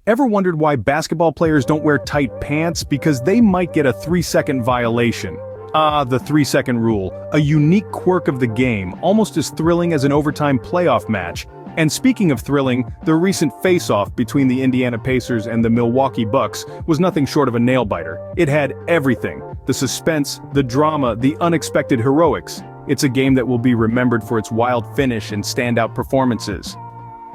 Ever wondered why basketball players don't wear tight pants? Because they might get a 3-second violation. The 3-second rule, a unique quirk of the game, almost as thrilling as an overtime playoff match. And speaking of thrilling, the recent face-off between the Indiana Pacers and the Milwaukee Bucks was nothing short of a nail-biter. It had everything: the suspense, the drama, the unexpected heroics. It's a game that will be remembered for its wild finish and standout performances.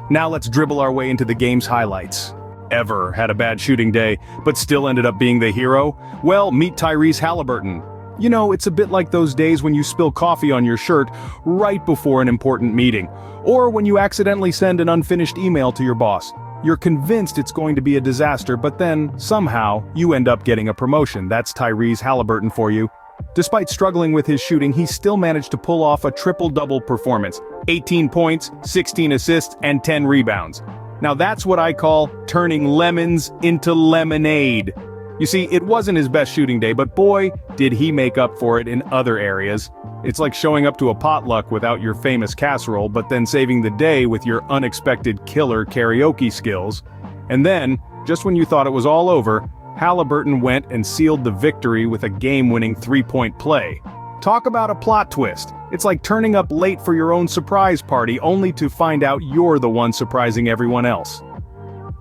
Now let's dribble our way into the game's highlights. Ever had a bad shooting day, but still ended up being the hero? Well, meet Tyrese Haliburton. You know, it's a bit like those days when you spill coffee on your shirt right before an important meeting, or when you accidentally send an unfinished email to your boss. You're convinced it's going to be a disaster, but then, somehow, you end up getting a promotion. That's Tyrese Haliburton for you. Despite struggling with his shooting, he still managed to pull off a triple-double performance: 18 points, 16 assists, and 10 rebounds. Now that's what I call turning lemons into lemonade. You see, it wasn't his best shooting day, but boy, did he make up for it in other areas. It's like showing up to a potluck without your famous casserole, but then saving the day with your unexpected killer karaoke skills. And then, just when you thought it was all over, Haliburton went and sealed the victory with a game-winning three-point play. Talk about a plot twist. It's like turning up late for your own surprise party only to find out you're the one surprising everyone else.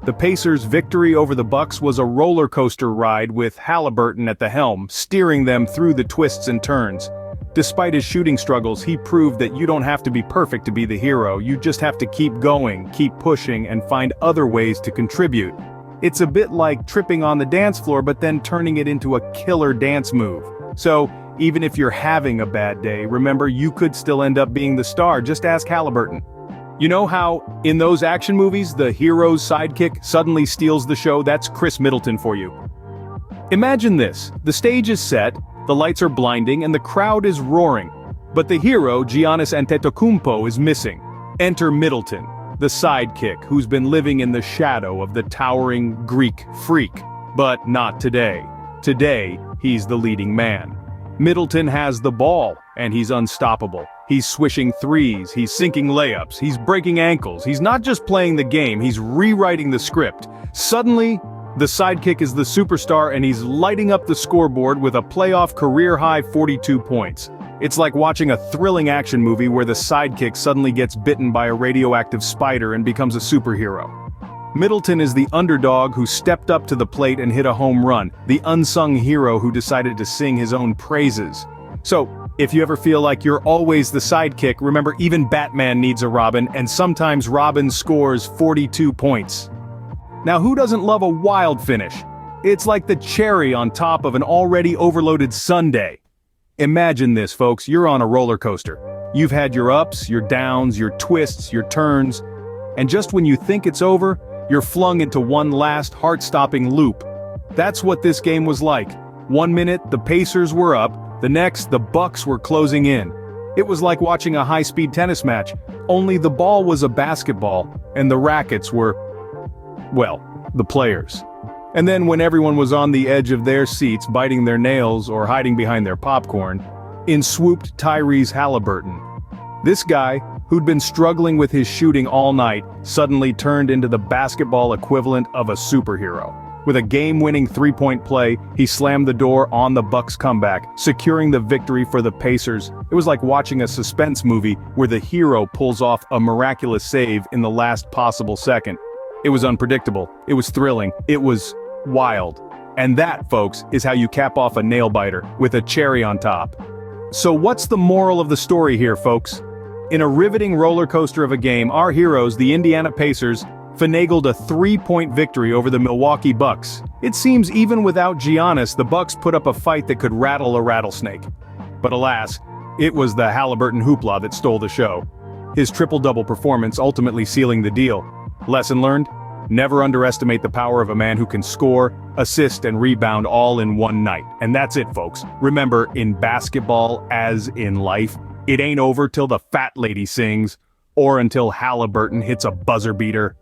The Pacers' victory over the Bucks was a roller coaster ride with Haliburton at the helm, steering them through the twists and turns. Despite his shooting struggles, he proved that you don't have to be perfect to be the hero. You just have to keep going, keep pushing, and find other ways to contribute. It's a bit like tripping on the dance floor but then turning it into a killer dance move. So, even if you're having a bad day, remember you could still end up being the star. Just ask Haliburton. You know how, in those action movies, the hero's sidekick suddenly steals the show? That's Chris Middleton for you. Imagine this: the stage is set, the lights are blinding, and the crowd is roaring. But the hero, Giannis Antetokounmpo, is missing. Enter Middleton, the sidekick who's been living in the shadow of the towering Greek freak. But not today. Today, he's the leading man. Middleton has the ball, and he's unstoppable. He's swishing threes, he's sinking layups, he's breaking ankles. He's not just playing the game, he's rewriting the script. Suddenly, the sidekick is the superstar and he's lighting up the scoreboard with a playoff career-high 42 points. It's like watching a thrilling action movie where the sidekick suddenly gets bitten by a radioactive spider and becomes a superhero. Middleton is the underdog who stepped up to the plate and hit a home run, the unsung hero who decided to sing his own praises. So, if you ever feel like you're always the sidekick, remember even Batman needs a Robin, and sometimes Robin scores 42 points. Now who doesn't love a wild finish? It's like the cherry on top of an already overloaded sundae. Imagine this, folks, you're on a roller coaster. You've had your ups, your downs, your twists, your turns, and just when you think it's over, you're flung into one last heart-stopping loop. That's what this game was like. 1 minute, the Pacers were up, the next, the Bucks were closing in. It was like watching a high-speed tennis match, only the ball was a basketball, and the rackets were, well, the players. And then when everyone was on the edge of their seats, biting their nails or hiding behind their popcorn, in swooped Tyrese Haliburton. This guy, who'd been struggling with his shooting all night, suddenly turned into the basketball equivalent of a superhero. With a game-winning three-point play, he slammed the door on the Bucks' comeback, securing the victory for the Pacers. It was like watching a suspense movie where the hero pulls off a miraculous save in the last possible second. It was unpredictable, it was thrilling, it was wild. And that, folks, is how you cap off a nail-biter, with a cherry on top. So what's the moral of the story here, folks? In a riveting roller coaster of a game, our heroes, the Indiana Pacers, finagled a 3-point victory over the Milwaukee Bucks. It seems even without Giannis, the Bucks put up a fight that could rattle a rattlesnake. But alas, it was the Haliburton hoopla that stole the show. His triple-double performance ultimately sealing the deal. Lesson learned? Never underestimate the power of a man who can score, assist, and rebound all in one night. And that's it, folks. Remember, in basketball, as in life, it ain't over till the fat lady sings, or until Haliburton hits a buzzer beater.